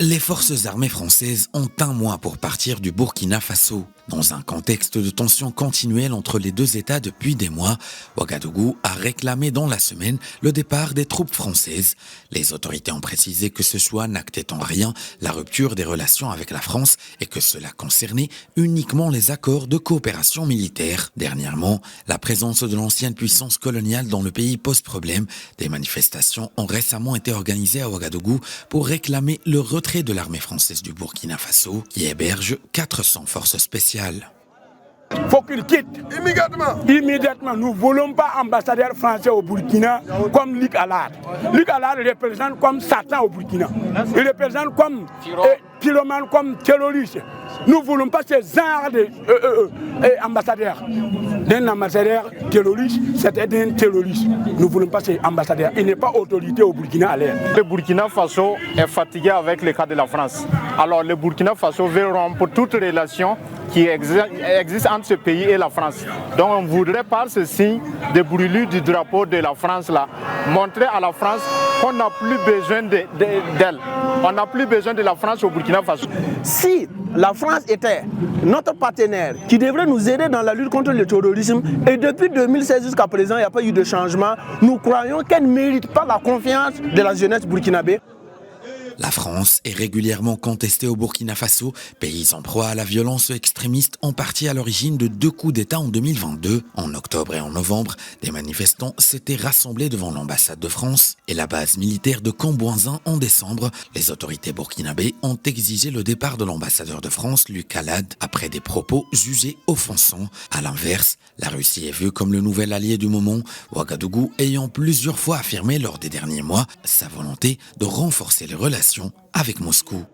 Les forces armées françaises ont un mois pour partir du Burkina Faso. Dans un contexte de tension continuelle entre les deux États depuis des mois, Ouagadougou a réclamé dans la semaine le départ des troupes françaises. Les autorités ont précisé que ce choix n'actait en rien la rupture des relations avec la France et que cela concernait uniquement les accords de coopération militaire. Dernièrement, la présence de l'ancienne puissance coloniale dans le pays pose problème. Des manifestations ont récemment été organisées à Ouagadougou pour réclamer le retrait de l'armée française du Burkina Faso qui héberge 400 forces spéciales. Il faut qu'il quitte immédiatement. Nous ne voulons pas ambassadeur français au Burkina comme Luc Allard. Luc Allard représente comme Satan au Burkina. Il représente comme pyromane, comme terroriste. Nous ne voulons pas ce genre d'ambassadeur. D'un ambassadeur terroriste, c'était un terroriste. Nous ne voulons pas cet ambassadeur. Il n'est pas autorité au Burkina à l'air. Le Burkina Faso est fatigué avec le cas de la France. Alors le Burkina Faso veut rompre toute relation qui existe entre ce pays et la France. Donc on voudrait par ce signe de brûlure du drapeau de la France là, montrer à la France qu'on n'a plus besoin d'elle. On n'a plus besoin de la France au Burkina Faso. Si la France était notre partenaire qui devrait nous aider dans la lutte contre le terrorisme, et depuis 2016 jusqu'à présent, il n'y a pas eu de changement, nous croyons qu'elle ne mérite pas la confiance de la jeunesse burkinabé. La France est régulièrement contestée au Burkina Faso, pays en proie à la violence extrémiste en partie à l'origine de 2 coups d'État en 2022. En octobre et en novembre, des manifestants s'étaient rassemblés devant l'ambassade de France et la base militaire de Cambouinzin en décembre. Les autorités burkinabées ont exigé le départ de l'ambassadeur de France, Luc Allard, après des propos jugés offensants. À l'inverse, la Russie est vue comme le nouvel allié du moment, Ouagadougou ayant plusieurs fois affirmé lors des derniers mois sa volonté de renforcer les relations avec Moscou.